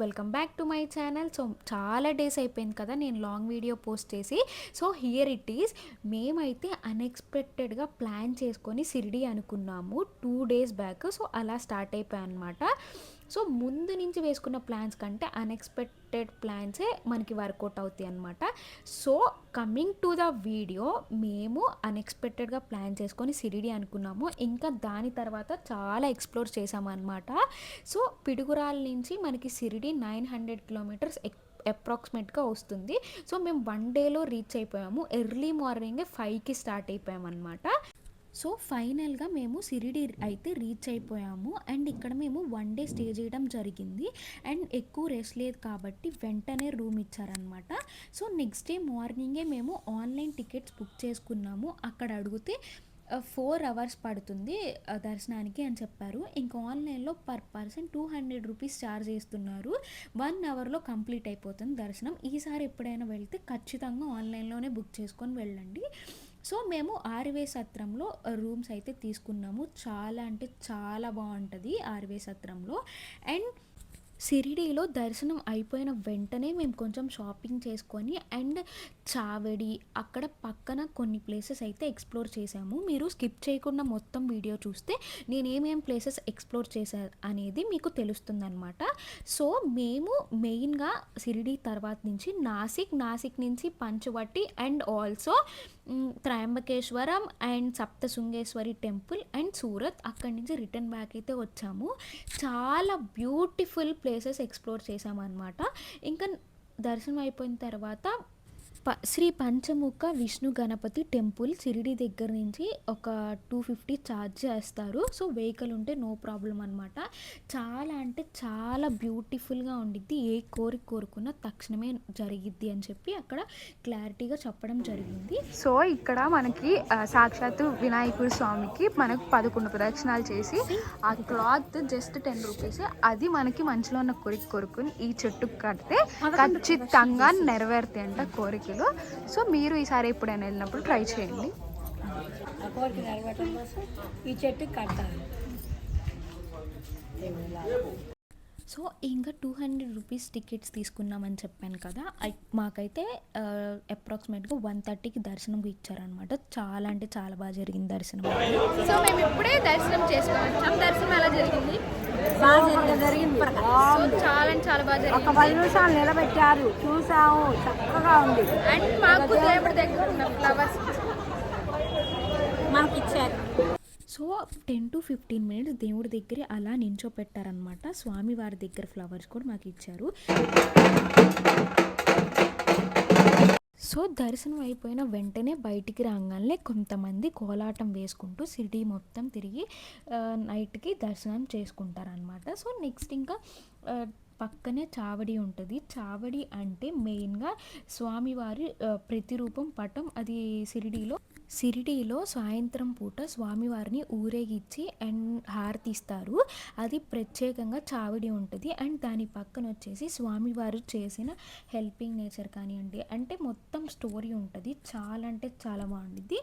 Welcome back to my channel. So చాలా days అయిపోయింది కదా నేను లాంగ్ వీడియో పోస్ట్ చేసి. So here it is. మేమైతే అన్ఎక్స్పెక్టెడ్గా ప్లాన్ చేసుకొని షిరిడి అనుకున్నాము 2 days బ్యాక్. సో అలా స్టార్ట్ అయిపోయాయి అనమాట. సో ముందు నుంచి వేసుకున్న ప్లాన్స్ కంటే అన్ఎక్స్పెక్టెడ్ ప్లాన్సే మనకి వర్కౌట్ అవుతాయి అనమాట. So coming to the video, మేము అన్ఎక్స్పెక్టెడ్గా ప్లాన్ చేసుకొని షిరిడి అనుకున్నాము. ఇంకా దాని తర్వాత చాలా ఎక్స్ప్లోర్ చేసామన్నమాట. సో పిడుగురాల నుంచి మనకి షిరిడి 900 కిలోమీటర్స్ అప్రాక్సిమేట్గా వస్తుంది. సో మేము 1 డేలో రీచ్ అయిపోయాము. ఎర్లీ మార్నింగే 5కి స్టార్ట్ అయిపోయామన్నమాట. సో ఫైనల్గా మేము షిరిడి అయితే రీచ్ అయిపోయాము. అండ్ ఇక్కడ మేము 1 డే స్టే చేయడం జరిగింది. అండ్ ఎక్కువ రెస్ట్ లేదు కాబట్టి వెంటనే రూమ్ ఇచ్చారనమాట. సో నెక్స్ట్ డే మార్నింగే మేము ఆన్లైన్ టికెట్స్ బుక్ చేసుకున్నాము. అక్కడ అడిగితే 4 hours పడుతుంది దర్శనానికి అని చెప్పారు. ఇంకా ఆన్లైన్లో పర్ పర్సన్ 200 రూపీస్ ఛార్జ్ చేస్తున్నారు. 1 అవర్లో కంప్లీట్ అయిపోతుంది దర్శనం. ఈసారి ఎప్పుడైనా వెళ్తే ఖచ్చితంగా ఆన్లైన్లోనే బుక్ చేసుకొని వెళ్ళండి. సో మేము ఆర్వే సత్రంలో రూమ్స్ అయితే తీసుకున్నాము. చాలా అంటే చాలా బాగుంటుంది ఆర్వే సత్రంలో. అండ్ షిరిడీలో దర్శనం అయిపోయిన వెంటనే మేము కొంచెం షాపింగ్ చేసుకొని అండ్ చావడి అక్కడ పక్కన కొన్ని ప్లేసెస్ అయితే ఎక్స్ప్లోర్ చేసాము. మీరు స్కిప్ చేయకుండా మొత్తం వీడియో చూస్తే నేను ఏమేం ప్లేసెస్ ఎక్స్ప్లోర్ చేశా అనేది మీకు తెలుస్తుందన్నమాట. సో మేము మెయిన్గా షిరిడీ తర్వాత నుంచి నాసిక్ నుంచి Panchavati and also Trimbakeshwaram and Saptashrungeshwari temple and Surat, అక్కడి నుంచి రిటర్న్ బ్యాక్ అయితే వచ్చాము. చాలా బ్యూటిఫుల్ ప్లేసెస్ ఎక్స్ప్లోర్ చేసామన్నమాట. ఇంకా దర్శనం అయిపోయిన తర్వాత శ్రీ పంచముఖ విష్ణు గణపతి టెంపుల్ షిరిడి దగ్గర నుంచి ఒక 250 ఛార్జ్ చేస్తారు. సో వెహికల్ ఉంటే నో ప్రాబ్లం అనమాట. చాలా అంటే చాలా బ్యూటిఫుల్గా ఉండిద్ది. ఏ కోరుకున్నా తక్షణమే జరిగిద్ది అని చెప్పి అక్కడ క్లారిటీగా చెప్పడం జరిగింది. సో ఇక్కడ మనకి సాక్షాత్తు వినాయకుడి స్వామికి మనకు 11 ప్రదక్షిణాలు చేసి ఆ క్లాత్ జస్ట్ 10 రూపీస్, అది మనకి మంచిలో ఉన్న కోరుకుని ఈ చెట్టుకు కడితే ఖచ్చితంగా నెరవేరుతాయి అంట కోరికలు. సో మీరు ఈసారి ఎప్పుడైనా వెళ్ళినప్పుడు ట్రై చేయండి. ఈ చెట్టు కట్టాలి. సో ఇంకా 200 రూపీస్ టికెట్స్ తీసుకున్నామని చెప్పాను కదా, మాకైతే అప్రాక్సిమేట్గా 1:30కి దర్శనం ఇచ్చారనమాట. చాలా అంటే చాలా బాగా జరిగింది దర్శనం. సో మేము ఇప్పుడే దర్శనం చేసుకున్నాం. దర్శనం ఎలా జరిగింది? జరిగింది. చాలా అంటే చాలా బాగా జరిగింది. ఒక 10 నిమిషాలు నిలబెట్టారు, చూసాము, చక్కగా ఉంది. అండ్ మాకు దేవుడి దగ్గర ఉన్న ఫ్లవర్స్ మనకి ఇచ్చారు. సో 10 to 15 minutes దేవుడి దగ్గర అలా నించోపెట్టారనమాట. స్వామివారి దగ్గర ఫ్లవర్స్ కూడా మాకు ఇచ్చారు. సో దర్శనం అయిపోయిన వెంటనే బయటికి రాగానే కొంతమంది కోలాటం వేసుకుంటూ షిరిడి మొత్తం తిరిగి నైట్కి దర్శనం చేసుకుంటారనమాట. సో నెక్స్ట్ ఇంకా పక్కనే చావడి ఉంటుంది. చావడి అంటే మెయిన్గా స్వామివారి ప్రతిరూపం పటం. అది షిరిడీలో సాయంత్రం పూట స్వామివారిని ఊరేగించి అండ్ హారతిస్తారు. అది ప్రత్యేకంగా చావడి ఉంటుంది. అండ్ దాని పక్కన వచ్చేసి స్వామివారు చేసిన హెల్పింగ్ నేచర్ కానివ్వండి, అంటే మొత్తం స్టోరీ ఉంటుంది. చాలా అంటే చాలా బాగుంటుంది.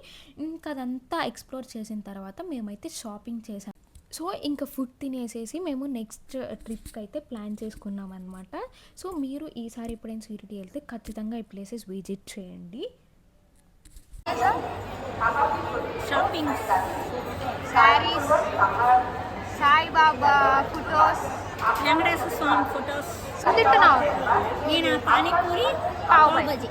ఇంకా అదంతా ఎక్స్ప్లోర్ చేసిన తర్వాత మేమైతే షాపింగ్ చేసాం. సో ఇంకా ఫుడ్ తినేసేసి మేము నెక్స్ట్ ట్రిప్కి అయితే ప్లాన్ చేసుకున్నాం అనమాట. సో మీరు ఈసారి ఎప్పుడైనా షిరిడి వెళ్తే ఖచ్చితంగా ఈ ప్లేసెస్ విజిట్ చేయండి. షాపింగ్, శారీస్, సాయిబాబా ఫొటోస్, వెంకటేశ్వర స్వామి ఫొటోస్. తింటున్నావు? నేను పానీపూరి, పావు బజ్జీ.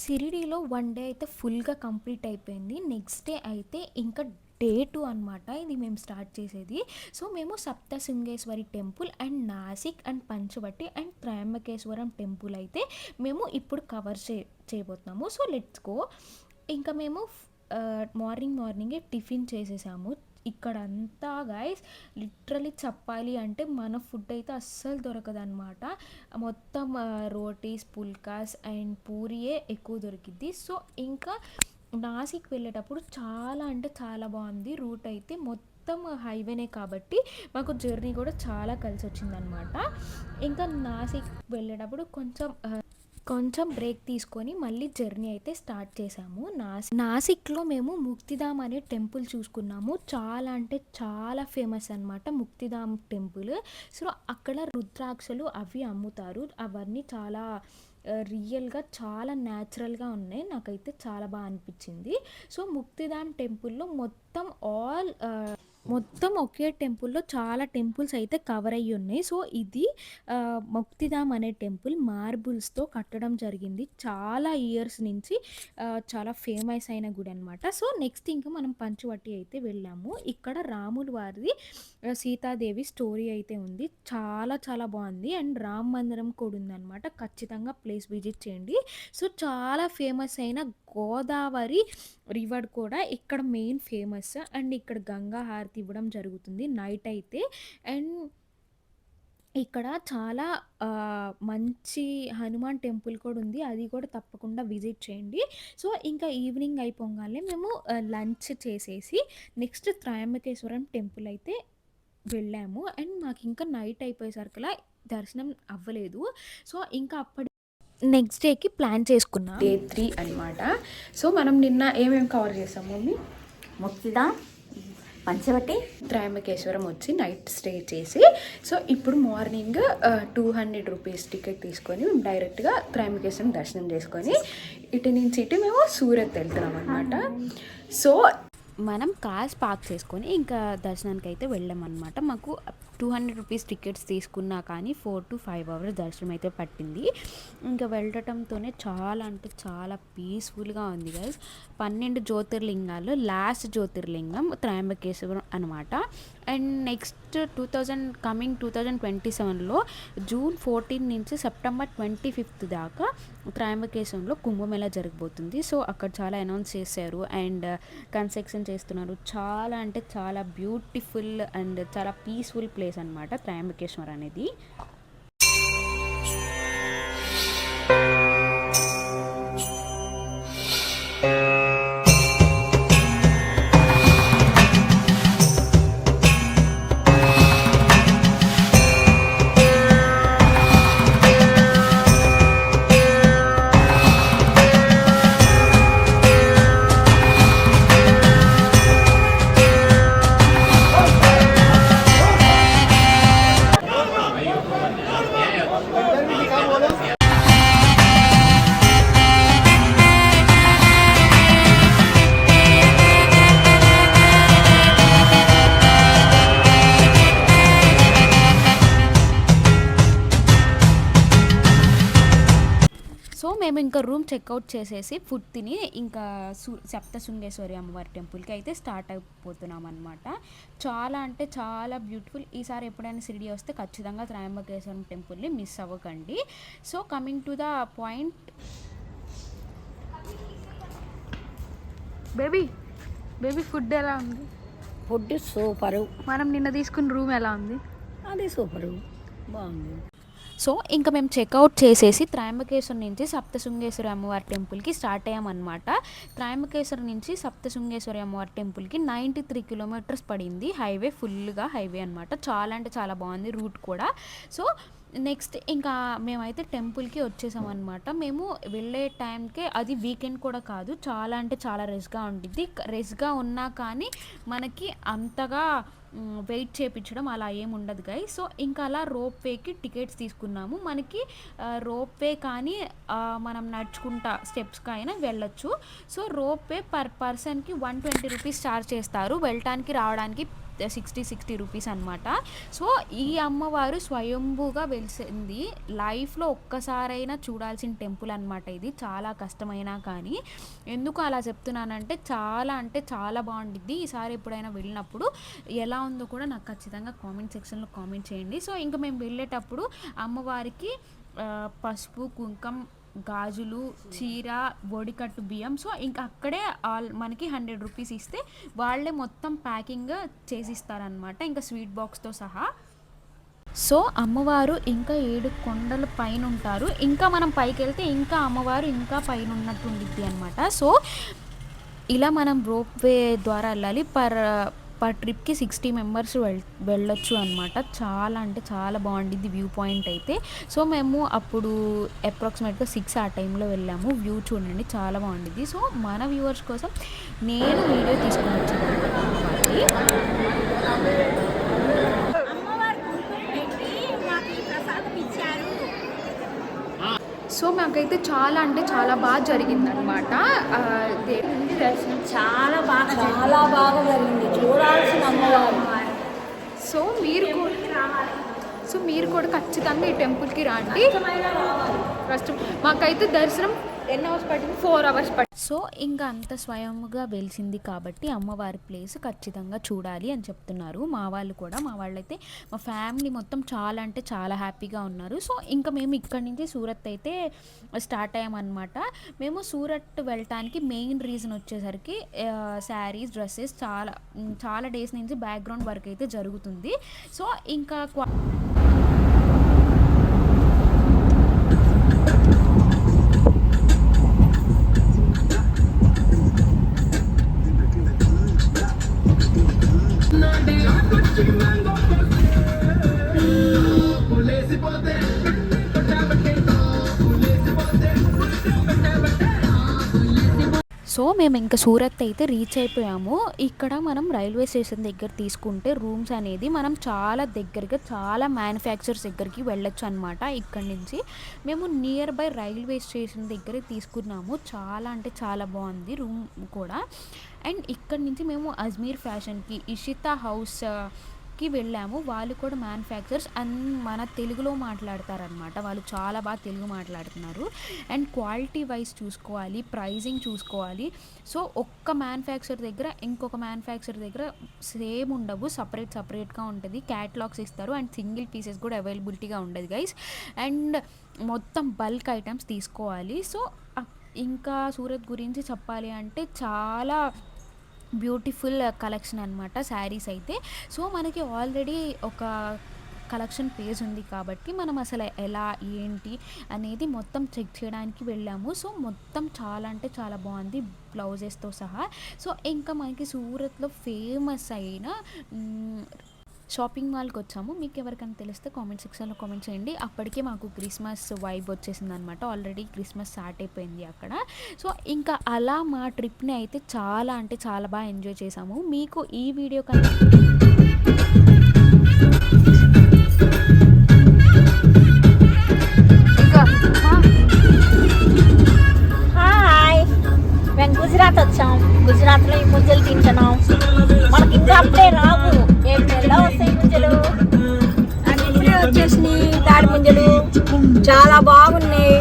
షిరిడీలో 1 డే అయితే ఫుల్గా కంప్లీట్ అయిపోయింది. నెక్స్ట్ డే అయితే ఇంకా Day 2 అనమాట ఇది మేము స్టార్ట్ చేసేది. సో మేము Saptashrungeshwari temple and Nashik and Panchavati and Trimbakeshwaram temple అయితే మేము ఇప్పుడు కవర్ చేయబోతున్నాము. So let's go. ఇంకా మేము మార్నింగే టిఫిన్ చేసేసాము. ఇక్కడ అంతా గైస్ లిటరలీ చెప్పాలి అంటే మన ఫుడ్ అయితే అస్సలు దొరకదన్నమాట. మొత్తం రోటీస్, పుల్కాస్ అండ్ పూరియే ఎక్కువ దొరికిద్ది. సో ఇంకా నాసిక్ వెళ్ళేటప్పుడు చాలా అంటే చాలా బాగుంది. రూట్ అయితే మొత్తం హైవేనే కాబట్టి మాకు జర్నీ కూడా చాలా కలిసి వచ్చిందనమాట. ఇంకా నాసిక్ వెళ్ళేటప్పుడు కొంచెం బ్రేక్ తీసుకొని మళ్ళీ జర్నీ అయితే స్టార్ట్ చేసాము. నాసిక్లో మేము ముక్తిధామ్ అనే టెంపుల్ చూసుకున్నాము. చాలా అంటే చాలా ఫేమస్ అనమాట ముక్తిధామ్ టెంపుల్. సో అక్కడ రుద్రాక్షలు అవి అమ్ముతారు. అవన్నీ చాలా రియల్గా చాలా న్యాచురల్గా ఉన్నాయి. నాకైతే చాలా బాగా అనిపించింది. సో ముక్తిధామ్ టెంపుల్లో మొత్తం ఒకే టెంపుల్‌లో చాలా టెంపుల్స్ అయితే కవర్ అయ్యి ఉన్నాయి. సో ఇది ముక్తిధామ్ అనే టెంపుల్ మార్బుల్స్‌తో కట్టడం జరిగింది. చాలా ఇయర్స్ నుంచి చాలా ఫేమస్ అయిన గుడి అనమాట. సో నెక్స్ట్ ఇంకా మనం పంచవటి అయితే వెళ్ళాము. ఇక్కడ రాముల వారిది సీతాదేవి స్టోరీ అయితే ఉంది. చాలా చాలా బాగుంది. అండ్ రామ మందిరం కూడా ఉందన్నమాట. ఖచ్చితంగా ప్లేస్ విజిట్ చేయండి. సో చాలా ఫేమస్ అయిన గోదావరి రివర్ కూడా ఇక్కడ మెయిన్ ఫేమస్. అండ్ ఇక్కడ గంగా హారతి ఇవ్వడం జరుగుతుంది నైట్ అయితే. అండ్ ఇక్కడ చాలా మంచి హనుమాన్ టెంపుల్ కూడా ఉంది. అది కూడా తప్పకుండా విజిట్ చేయండి. సో ఇంకా ఈవినింగ్ అయిపోగానే మేము లంచ్ చేసేసి నెక్స్ట్ త్రయంబకేశ్వరం టెంపుల్ అయితే వెళ్ళాము. అండ్ మాకు ఇంకా నైట్ అయిపోయేసరికలా దర్శనం అవ్వలేదు. సో ఇంకా అప్పటి నెక్స్ట్ డేకి ప్లాన్ చేసుకున్నాం. డే 3 అనమాట. సో మనం నిన్న ఏమేమి కవర్ చేసాము మమ్మీ? ముక్తిధామ్, పంచవటి, త్రయంబకేశ్వరం వచ్చి నైట్ స్టే చేసి, సో ఇప్పుడు మార్నింగ్ 200 రూపీస్ టికెట్ తీసుకొని మేము డైరెక్ట్గా త్రయంబకేశ్వరం దర్శనం చేసుకొని ఇటు నుంచి ఇటు మేము సూరత్ వెళ్తున్నాం అనమాట. సో మనం కార్స్ పార్క్ చేసుకొని ఇంకా దర్శనానికి అయితే వెళ్ళామన్నమాట. మాకు 200 రూపీస్ టికెట్స్ తీసుకున్నా కానీ 4 to 5 అవర్స్ దర్శనం అయితే పట్టింది. ఇంకా వెళ్ళటంతోనే చాలా అంటే చాలా పీస్ఫుల్గా ఉంది గైస్. 12 జ్యోతిర్లింగాలు లాస్ట్ జ్యోతిర్లింగం త్రయంబకేశ్వరం అనమాట. అండ్ నెక్స్ట్ 2027లో జూన్ 14 నుంచి సెప్టెంబర్ 25 దాకా త్రయంబకేశ్వరంలో కుంభమేళా జరగబోతుంది. సో అక్కడ చాలా అనౌన్స్ చేశారు అండ్ కన్స్ట్రక్షన్ చేస్తున్నారు. చాలా అంటే చాలా బ్యూటిఫుల్ అండ్ చాలా పీస్ఫుల్ ప్లేస్ అనమాట త్రయంబకేశ్వరం అనేది. సో మేము ఇంకా రూమ్ చెక్అవుట్ చేసేసి ఫుడ్ తిని ఇంకా సప్తశృంగేశ్వరి అమ్మవారి టెంపుల్కి అయితే స్టార్ట్ అయిపోతున్నాం అనమాట. చాలా అంటే చాలా బ్యూటిఫుల్. ఈసారి ఎప్పుడైనా షిరిడి వస్తే ఖచ్చితంగా త్రయంబకేశ్వరం టెంపుల్ని మిస్ అవ్వకండి. So coming to the point, baby food ఎలా ఉంది? Food super. మనం నిన్న తీసుకున్న రూమ్ ఎలా ఉంది? అది సూపరు, బాగుంది. సో ఇంకా మేము చెక్అవుట్ చేసేసి త్రయంబకేశ్వరం నుంచి సప్తశృంగేశ్వరి అమ్మవారి టెంపుల్కి స్టార్ట్ అయ్యామన్నమాట. త్రయంబకేశ్వరం నుంచి సప్తశృంగేశ్వరి అమ్మవారి టెంపుల్కి 93 కిలోమీటర్స్ పడింది. హైవే ఫుల్గా హైవే అనమాట. చాలా అంటే చాలా బాగుంది రూట్ కూడా. సో నెక్స్ట్ ఇంకా మేమైతే టెంపుల్కి వచ్చేసామన్నమాట. మేము వెళ్ళే టైంకే అది వీకెండ్ కూడా కాదు. చాలా అంటే చాలా రష్గా ఉంటుంది. రష్గా ఉన్నా కానీ మనకి అంతగా వెయిట్ చేయించడం అలా ఏమి ఉండదు గై. సో ఇంకా అలా రోప్వేకి టికెట్స్ తీసుకున్నాము. మనకి రోప్వే కానీ మనం నడుచుకుంటా స్టెప్స్కి అయినా వెళ్ళొచ్చు. సో రోప్వే పర్ పర్సన్కి 120 రూపీస్ ఛార్జ్ చేస్తారు. వెళ్ళటానికి రావడానికి 60 రూపీస్ అనమాట. సో ఈ అమ్మవారు స్వయంభూగా వెలిసింది. లైఫ్లో ఒక్కసారైనా చూడాల్సిన టెంపుల్ అనమాట ఇది. చాలా కష్టమైనా కానీ. ఎందుకు అలా చెప్తున్నానంటే చాలా అంటే చాలా బాగుండిద్ది. ఈసారి ఎప్పుడైనా వెళ్ళినప్పుడు ఎలా ఉందో కూడా నాకు ఖచ్చితంగా కామెంట్ సెక్షన్లో కామెంట్ చేయండి. సో ఇంకా మేము వెళ్ళేటప్పుడు అమ్మవారికి పసుపు, కుంకం, గాజులు, చీర, బొడికట్టు బియ్యం. సో ఇంకా అక్కడే మనకి 100 రూపీస్ ఇస్తే వాళ్ళే మొత్తం ప్యాకింగ్ చేసిస్తారనమాట, ఇంకా స్వీట్ బాక్స్తో సహా. సో అమ్మవారు ఇంకా 7 కొండల పైన ఉంటారు. ఇంకా మనం పైకి వెళ్తే ఇంకా అమ్మవారు ఇంకా పైన ఉన్నట్టు ఉండిద్ది అనమాట. సో ఇలా మనం రోప్వే ద్వారా వెళ్ళాలి. పర్ ట్రిప్కి 60 మెంబర్స్ వెళ్ళొచ్చు అనమాట. చాలా అంటే చాలా బాగుండిద్ది వ్యూ పాయింట్ అయితే. సో మేము అప్పుడు అప్రాక్సిమేట్గా 6 ఆ టైంలో వెళ్ళాము. వ్యూ చూడండి చాలా బాగుండిద్ది. సో మన వ్యూవర్స్ కోసం నేను వీడియో తీసుకొని వచ్చాను అమ్మవారిది. సో మాకైతే చాలా అంటే చాలా బాగా జరిగిందనమాట. దేవుడి దర్శనం చాలా బాగా జరిగింది. చూడాల్సిన అమ్మవారు. సో మీరు కూడా ఖచ్చితంగా ఈ టెంపుల్కి రండి. ఫస్ట్ మాకైతే దర్శనం ఎన్ని అవర్స్ పట్టింది? 4 అవర్స్ పట్టింది. సో ఇంకా అంత స్వయంగా వెలిసింది కాబట్టి అమ్మవారి ప్లేస్ ఖచ్చితంగా చూడాలి అని చెప్తున్నారు మా వాళ్ళైతే మా ఫ్యామిలీ మొత్తం చాలా అంటే చాలా హ్యాపీగా ఉన్నారు. సో ఇంకా మేము ఇక్కడి నుంచి సూరత్ అయితే స్టార్ట్ అయ్యామన్నమాట. మేము సూరత్ వెళ్ళటానికి మెయిన్ రీజన్ వచ్చేసరికి శారీస్, డ్రెస్సెస్ చాలా డేస్ నుంచి బ్యాక్గ్రౌండ్ వర్క్ అయితే జరుగుతుంది. సో ఇంకా సో మేము ఇంకా సూరత్ అయితే రీచ్ అయిపోయాము. ఇక్కడ మనం రైల్వే స్టేషన్ దగ్గర తీసుకుంటే రూమ్స్ అనేది మనం చాలా దగ్గరగా చాలా మ్యానుఫ్యాక్చర్స్ దగ్గరికి వెళ్ళొచ్చు అనమాట. ఇక్కడ నుంచి మేము నియర్ బై రైల్వే స్టేషన్ దగ్గర తీసుకున్నాము. చాలా అంటే చాలా బాగుంది రూమ్ కూడా. అండ్ ఇక్కడ నుంచి మేము అజ్మీర్ ఫ్యాషన్కి, ఇషితా హౌస్కి వెళ్ళాము. వాళ్ళు కూడా మ్యానుఫ్యాక్చర్స్ అండ్ మన తెలుగులో మాట్లాడతారనమాట. వాళ్ళు చాలా బాగా తెలుగు మాట్లాడుతున్నారు. అండ్ క్వాలిటీ వైజ్ చూసుకోవాలి, ప్రైజింగ్ చూసుకోవాలి. సో ఒక్క మ్యానుఫ్యాక్చర్ దగ్గర ఇంకొక మ్యానుఫ్యాక్చర్ దగ్గర సేమ్ ఉండవు, సపరేట్గా ఉంటుంది. క్యాటలాగ్స్ ఇస్తారు అండ్ సింగిల్ పీసెస్ కూడా అవైలబిలిటీగా ఉండదు గైస్. అండ్ మొత్తం బల్క్ ఐటమ్స్ తీసుకోవాలి. సో ఇంకా సూరత్ గురించి చెప్పాలి అంటే చాలా బ్యూటిఫుల్ కలెక్షన్ అనమాట శారీస్ అయితే. సో మనకి ఆల్రెడీ ఒక కలెక్షన్ పేజ్ ఉంది కాబట్టి మనం అసలు ఎలా ఏంటి అనేది మొత్తం చెక్ చేయడానికి వెళ్ళాము. సో మొత్తం చాలా అంటే చాలా బాగుంది బ్లౌజెస్తో సహా. సో ఇంకా మనకి సూరత్లో ఫేమస్ అయిన షాపింగ్ మాల్కి వచ్చాము. మీకు ఎవరికైనా తెలిస్తే కామెంట్ సెక్షన్లో కామెంట్ చేయండి. అప్పటికే మాకు క్రిస్మస్ వైబ్ వచ్చేసింది అనమాట. ఆల్రెడీ క్రిస్మస్ స్టార్ట్ అయిపోయింది అక్కడ. సో ఇంకా అలా మా ట్రిప్ని అయితే చాలా అంటే చాలా బాగా ఎంజాయ్ చేసాము. మీకు ఈ వీడియో కన్నా మేము గుజరాత్ వచ్చాం. గుజరాత్లో ఈ ముంజలు తింటున్నాం. మనకి ఇంకా అప్పుడే రావు, ఏప్రిల్లో వస్తాయి ముంజలు. ఇప్పుడే వచ్చేసినాయి తాడి ముంజలు, చాలా బాగున్నాయి.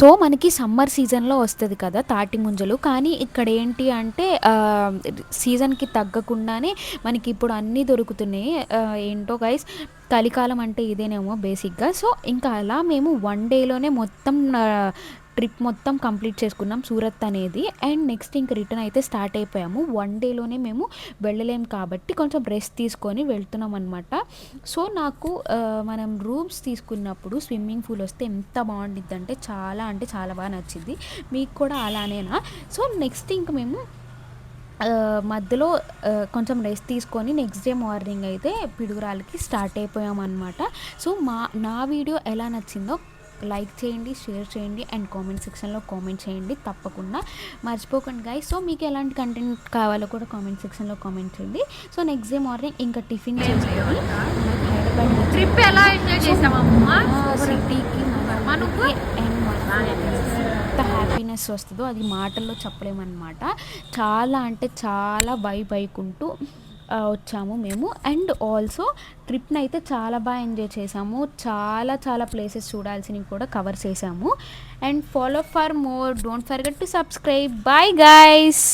సో మనకి సమ్మర్ సీజన్లో వస్తుంది కదా తాటి ముంజలు. కానీ ఇక్కడ ఏంటి అంటే సీజన్కి తగ్గకుండానే మనకి ఇప్పుడు అన్నీ దొరుకుతున్నాయి. ఏంటో గైస్, కలికాలం అంటే ఇదేనేమో బేసిక్గా. సో ఇంకా అలా మేము 1 డేలోనే మొత్తం ట్రిప్ మొత్తం కంప్లీట్ చేసుకున్నాం సూరత్ అనేది. అండ్ నెక్స్ట్ ఇంక రిటర్న్ అయితే స్టార్ట్ అయిపోయాము. 1 డేలోనే మేము వెళ్ళలేము కాబట్టి కొంచెం రెస్ట్ తీసుకొని వెళ్తున్నాం అనమాట. సో నాకు మనం రూమ్స్ తీసుకున్నప్పుడు స్విమ్మింగ్ పూల్ వస్తే ఎంత బాగుండిద్ది అంటే చాలా బాగా నచ్చింది. మీకు కూడా అలానేనా? సో నెక్స్ట్ ఇంక మేము మధ్యలో కొంచెం రెస్ట్ తీసుకొని నెక్స్ట్ డే మార్నింగ్ అయితే పిడుగురాలకి స్టార్ట్ అయిపోయామన్నమాట. సో నా వీడియో ఎలా నచ్చిందో లైక్ చేయండి, షేర్ చేయండి అండ్ కామెంట్ సెక్షన్లో కామెంట్ చేయండి తప్పకుండా, మర్చిపోకండి గైస్. సో మీకు ఎలాంటి కంటెంట్ కావాలో కూడా కామెంట్ సెక్షన్లో కామెంట్ చేయండి. సో నెక్స్ట్ డే మార్నింగ్ ఇంకా టిఫిన్ చేసుకొని హైదరాబాద్ ట్రిప్ ఎలా ఎంజాయ్ చేసామమ్మా సిటీకి మనకి ఎంత హ్యాపీనెస్ వస్తుందో అది మాటల్లో చెప్పలేమన్నమాట. చాలా అంటే చాలా వైబ్ అయికుంటూ వచ్చాము మేము. అండ్ ఆల్సో ట్రిప్ని అయితే చాలా బాగా ఎంజాయ్ చేసాము. చాలా ప్లేసెస్ చూడాల్సినవి కూడా కవర్ చేసాము. And follow for more, don't forget to subscribe. Bye guys.